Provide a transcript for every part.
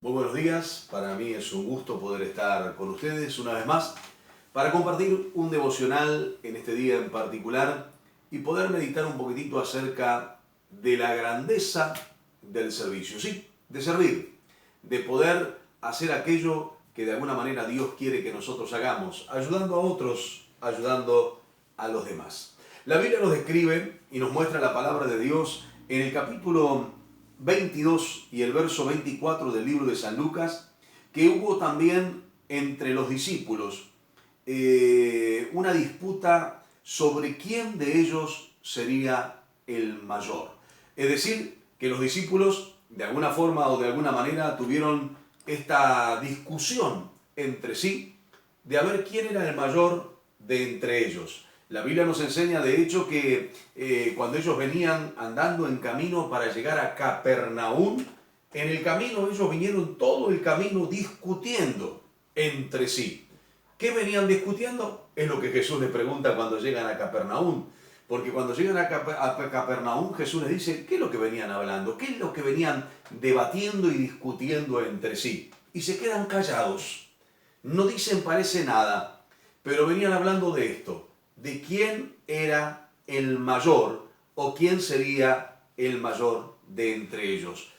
Muy buenos días, para mí es un gusto poder estar con ustedes una vez más para compartir un devocional en este día en particular y poder meditar un poquitito acerca de la grandeza del servicio, sí, de servir, de poder hacer aquello que de alguna manera Dios quiere que nosotros hagamos, ayudando a otros, ayudando a los demás. La Biblia nos describe y nos muestra la palabra de Dios en el capítulo 22 y el verso 24 del libro de San Lucas, que hubo también entre los discípulos una disputa sobre quién de ellos sería el mayor. Es decir, que los discípulos de alguna forma o de alguna manera tuvieron esta discusión entre sí de a ver quién era el mayor de entre ellos. La Biblia nos enseña de hecho que cuando ellos venían andando en camino para llegar a Capernaum, en el camino ellos vinieron todo el camino discutiendo entre sí. ¿Qué venían discutiendo? Es lo que Jesús les pregunta cuando llegan a Capernaum. Porque cuando llegan a Capernaum, Jesús les dice, ¿qué es lo que venían hablando? ¿Qué es lo que venían debatiendo y discutiendo entre sí? Y se quedan callados. No dicen parece nada, pero venían hablando de esto, de quién era el mayor o quién sería el mayor de entre ellos.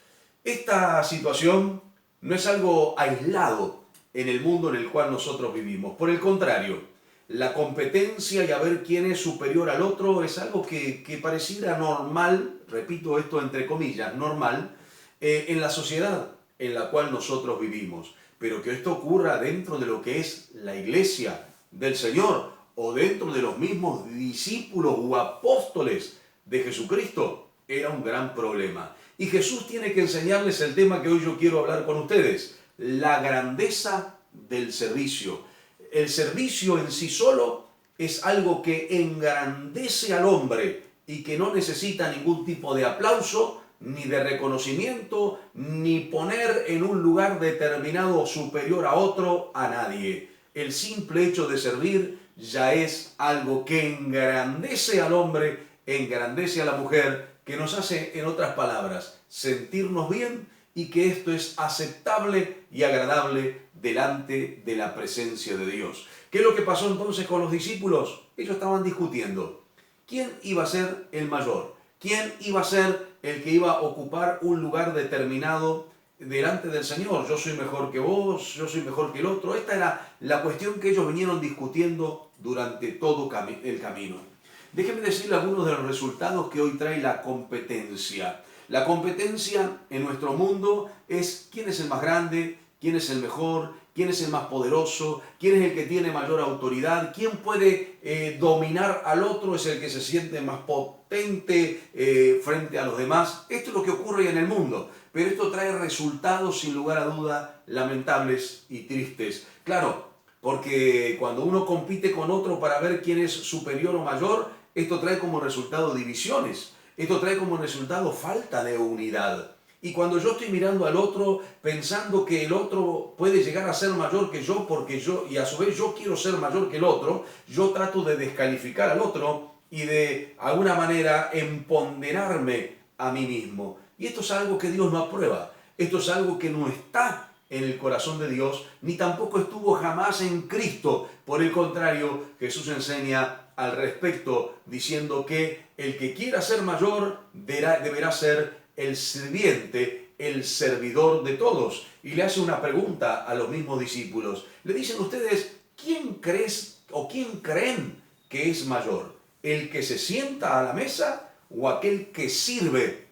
Esta situación no es algo aislado en el mundo en el cual nosotros vivimos. Por el contrario, la competencia y a ver quién es superior al otro es algo que pareciera normal, repito esto entre comillas, normal, en la sociedad en la cual nosotros vivimos. Pero que esto ocurra dentro de lo que es la iglesia del Señor o dentro de los mismos discípulos o apóstoles de Jesucristo era un gran problema. Y Jesús tiene que enseñarles el tema que hoy yo quiero hablar con ustedes, la grandeza del servicio. El servicio en sí solo es algo que engrandece al hombre y que no necesita ningún tipo de aplauso, ni de reconocimiento, ni poner en un lugar determinado superior a otro a nadie. El simple hecho de servir ya es algo que engrandece al hombre, engrandece a la mujer, que nos hace, en otras palabras, sentirnos bien y que esto es aceptable y agradable delante de la presencia de Dios. ¿Qué es lo que pasó entonces con los discípulos? Ellos estaban discutiendo. ¿Quién iba a ser el mayor? ¿Quién iba a ser el que iba a ocupar un lugar determinado delante del Señor? Yo soy mejor que vos, yo soy mejor que el otro. Esta era la cuestión que ellos vinieron discutiendo durante todo el camino. Déjenme decirle algunos de los resultados que hoy trae la competencia. La competencia en nuestro mundo es quién es el más grande, quién es el mejor, quién es el más poderoso, quién es el que tiene mayor autoridad, quién puede dominar al otro, es el que se siente más potente frente a los demás. Esto es lo que ocurre en el mundo, pero esto trae resultados sin lugar a duda lamentables y tristes. Claro, porque cuando uno compite con otro para ver quién es superior o mayor, esto trae como resultado divisiones. Esto trae como resultado falta de unidad. Y cuando yo estoy mirando al otro, pensando que el otro puede llegar a ser mayor que yo, y a su vez yo quiero ser mayor que el otro, yo trato de descalificar al otro y de alguna manera empoderarme a mí mismo. Y esto es algo que Dios no aprueba. Esto es algo que no está en el corazón de Dios, ni tampoco estuvo jamás en Cristo. Por el contrario, Jesús enseña al respecto, diciendo que el que quiera ser mayor deberá ser el sirviente, el servidor de todos. Y le hace una pregunta a los mismos discípulos. Le dicen ustedes, ¿quién crees o quién creen que es mayor? ¿El que se sienta a la mesa o aquel que sirve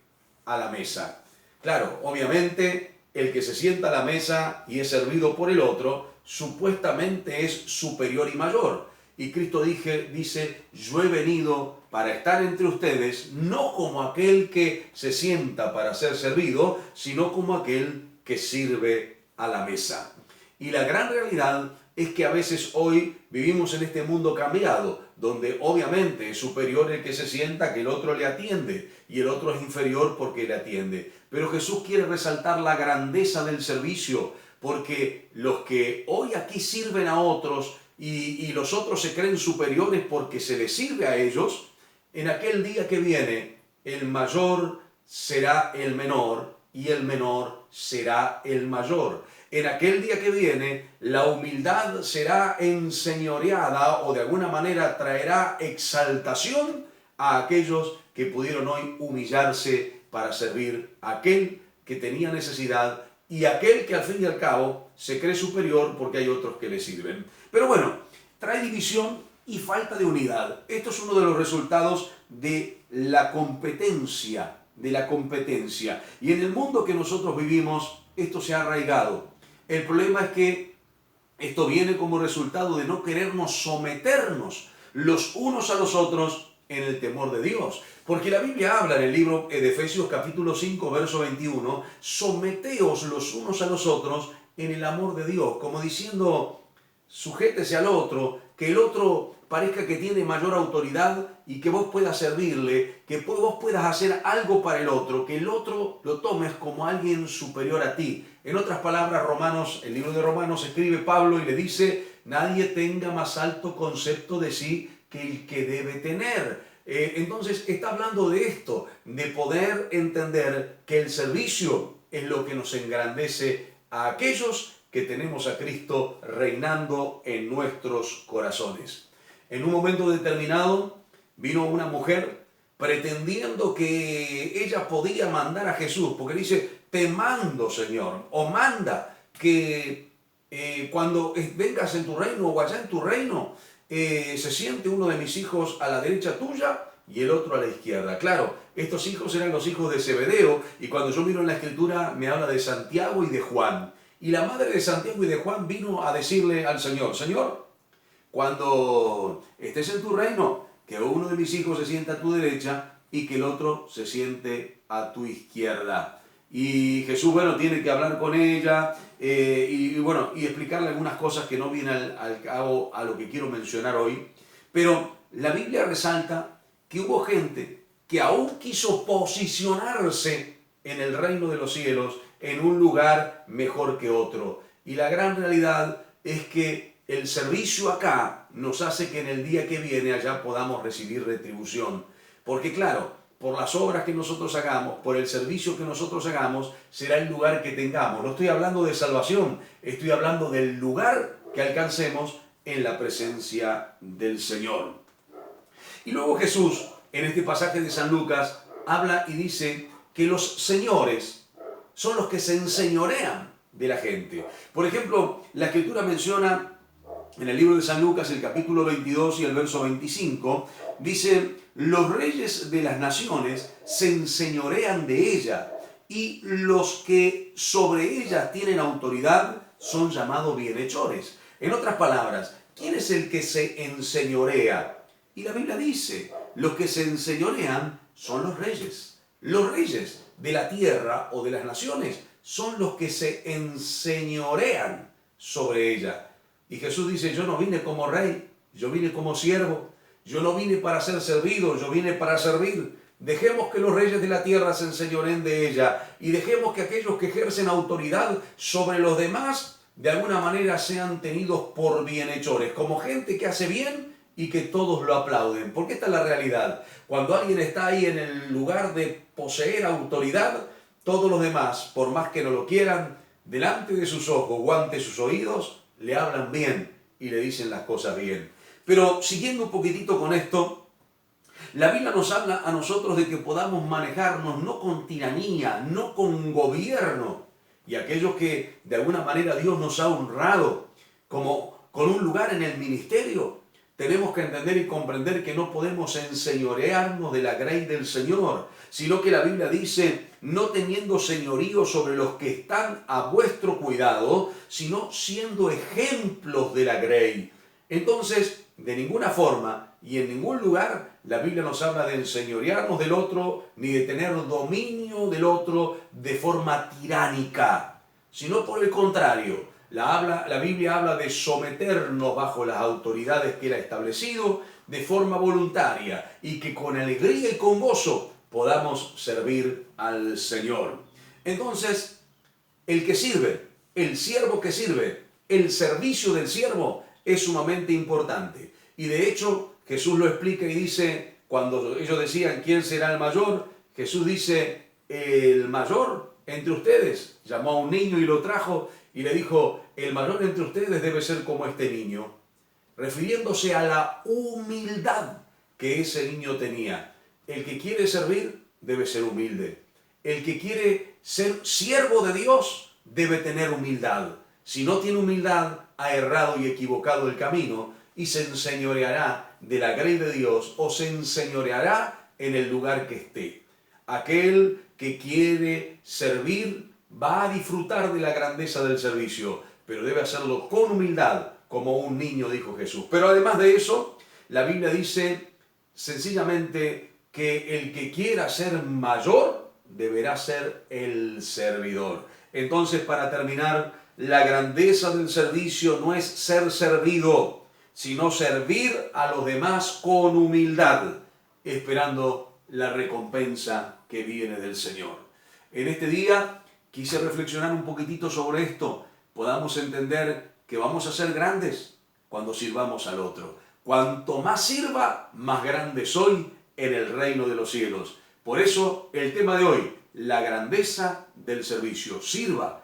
a la mesa? Claro, obviamente el que se sienta a la mesa y es servido por el otro, supuestamente es superior y mayor. Y Cristo dice, yo he venido para estar entre ustedes, no como aquel que se sienta para ser servido, sino como aquel que sirve a la mesa. Y la gran realidad es que a veces hoy vivimos en este mundo cambiado, donde obviamente es superior el que se sienta que el otro le atiende, y el otro es inferior porque le atiende. Pero Jesús quiere resaltar la grandeza del servicio, porque los que hoy aquí sirven a otros, y los otros se creen superiores porque se les sirve a ellos, en aquel día que viene el mayor será el menor y el menor será el mayor. En aquel día que viene, la humildad será enseñoreada o de alguna manera traerá exaltación a aquellos que pudieron hoy humillarse para servir a aquel que tenía necesidad y aquel que al fin y al cabo se cree superior porque hay otros que le sirven. Pero bueno, trae división y falta de unidad. Esto es uno de los resultados de la competencia, Y en el mundo que nosotros vivimos, esto se ha arraigado. El problema es que esto viene como resultado de no querernos someternos los unos a los otros en el temor de Dios. Porque la Biblia habla en el libro de Efesios capítulo 5, verso 21, someteos los unos a los otros en el amor de Dios, como diciendo, sujétese al otro, que el otro parezca que tiene mayor autoridad y que vos puedas servirle, que vos puedas hacer algo para el otro, que el otro lo tomes como alguien superior a ti. En otras palabras, el libro de Romanos escribe Pablo y le dice, nadie tenga más alto concepto de sí que el que debe tener. Entonces está hablando de esto, de poder entender que el servicio es lo que nos engrandece a aquellos que tenemos a Cristo reinando en nuestros corazones. En un momento determinado vino una mujer pretendiendo que ella podía mandar a Jesús, porque dice, te mando, Señor, o manda que cuando vengas en tu reino o allá en tu reino, se siente uno de mis hijos a la derecha tuya y el otro a la izquierda. Claro, estos hijos eran los hijos de Zebedeo, y cuando yo miro en la Escritura me habla de Santiago y de Juan. Y la madre de Santiago y de Juan vino a decirle al Señor, Señor, cuando estés en tu reino, que uno de mis hijos se sienta a tu derecha y que el otro se siente a tu izquierda. Y Jesús, tiene que hablar con ella y explicarle algunas cosas que no vienen al cabo a lo que quiero mencionar hoy. Pero la Biblia resalta que hubo gente que aún quiso posicionarse en el reino de los cielos en un lugar mejor que otro. Y la gran realidad es que el servicio acá nos hace que en el día que viene allá podamos recibir retribución. Porque claro, por las obras que nosotros hagamos, por el servicio que nosotros hagamos, será el lugar que tengamos. No estoy hablando de salvación, estoy hablando del lugar que alcancemos en la presencia del Señor. Y luego Jesús, en este pasaje de San Lucas, habla y dice que los señores son los que se enseñorean de la gente. Por ejemplo, la Escritura menciona en el libro de San Lucas, el capítulo 22 y el verso 25, dice, los reyes de las naciones se enseñorean de ella, y los que sobre ella tienen autoridad son llamados bienhechores. En otras palabras, ¿quién es el que se enseñorea? Y la Biblia dice, los que se enseñorean son los reyes. Los reyes de la tierra o de las naciones son los que se enseñorean sobre ella. Y Jesús dice, yo no vine como rey, yo vine como siervo, yo no vine para ser servido, yo vine para servir. Dejemos que los reyes de la tierra se enseñoreen de ella y dejemos que aquellos que ejercen autoridad sobre los demás de alguna manera sean tenidos por bienhechores, como gente que hace bien y que todos lo aplauden. Porque esta es la realidad. Cuando alguien está ahí en el lugar de poseer autoridad, todos los demás, por más que no lo quieran, delante de sus ojos o ante sus oídos, le hablan bien y le dicen las cosas bien. Pero siguiendo un poquitito con esto, la Biblia nos habla a nosotros de que podamos manejarnos no con tiranía, no con gobierno. Y aquellos que de alguna manera Dios nos ha honrado como con un lugar en el ministerio, tenemos que entender y comprender que no podemos enseñorearnos de la grey del Señor, sino que la Biblia dice, no teniendo señorío sobre los que están a vuestro cuidado, sino siendo ejemplos de la grey. Entonces, de ninguna forma y en ningún lugar la Biblia nos habla de enseñorearnos del otro, ni de tener dominio del otro de forma tiránica, sino por el contrario. La Biblia habla de someternos bajo las autoridades que Él ha establecido de forma voluntaria y que con alegría y con gozo podamos servir al Señor. Entonces, el que sirve, el siervo que sirve, el servicio del siervo es sumamente importante. Y de hecho, Jesús lo explica y dice, cuando ellos decían, ¿quién será el mayor? Jesús dice, el mayor entre ustedes, llamó a un niño y lo trajo y le dijo, el mayor entre ustedes debe ser como este niño, refiriéndose a la humildad que ese niño tenía. El que quiere servir debe ser humilde. El que quiere ser siervo de Dios debe tener humildad. Si no tiene humildad, ha errado y equivocado el camino y se enseñoreará de la grey de Dios o se enseñoreará en el lugar que esté. Aquel que quiere servir va a disfrutar de la grandeza del servicio, pero debe hacerlo con humildad, como un niño, dijo Jesús. Pero además de eso, la Biblia dice sencillamente que el que quiera ser mayor deberá ser el servidor. Entonces, para terminar, la grandeza del servicio no es ser servido, sino servir a los demás con humildad, esperando la recompensa que viene del Señor. En este día quise reflexionar un poquitito sobre esto, podamos entender que vamos a ser grandes cuando sirvamos al otro. Cuanto más sirva, más grande soy en el reino de los cielos. Por eso el tema de hoy, la grandeza del servicio. Sirva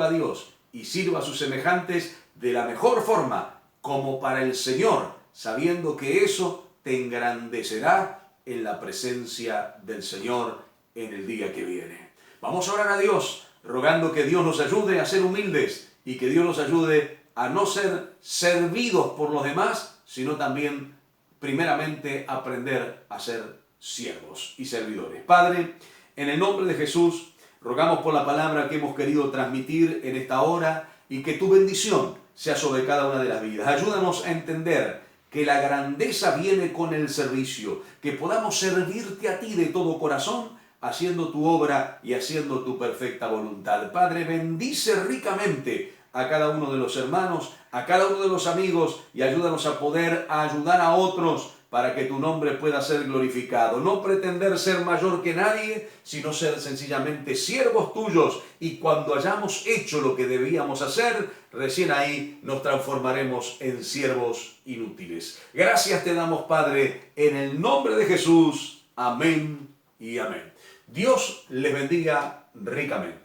a Dios y sirva a sus semejantes de la mejor forma, como para el Señor, sabiendo que eso te engrandecerá en la presencia del Señor en el día que viene. Vamos a orar a Dios, rogando que Dios nos ayude a ser humildes y que Dios nos ayude a no ser servidos por los demás, sino también, primeramente, aprender a ser siervos y servidores. Padre, en el nombre de Jesús, rogamos por la palabra que hemos querido transmitir en esta hora y que tu bendición sea sobre cada una de las vidas. Ayúdanos a entender que la grandeza viene con el servicio, que podamos servirte a ti de todo corazón, haciendo tu obra y haciendo tu perfecta voluntad. Padre, bendice ricamente a cada uno de los hermanos, a cada uno de los amigos y ayúdanos a poder ayudar a otros para que tu nombre pueda ser glorificado. No pretender ser mayor que nadie, sino ser sencillamente siervos tuyos y cuando hayamos hecho lo que debíamos hacer, recién ahí nos transformaremos en siervos inútiles. Gracias te damos, Padre, en el nombre de Jesús. Amén y amén. Dios les bendiga ricamente.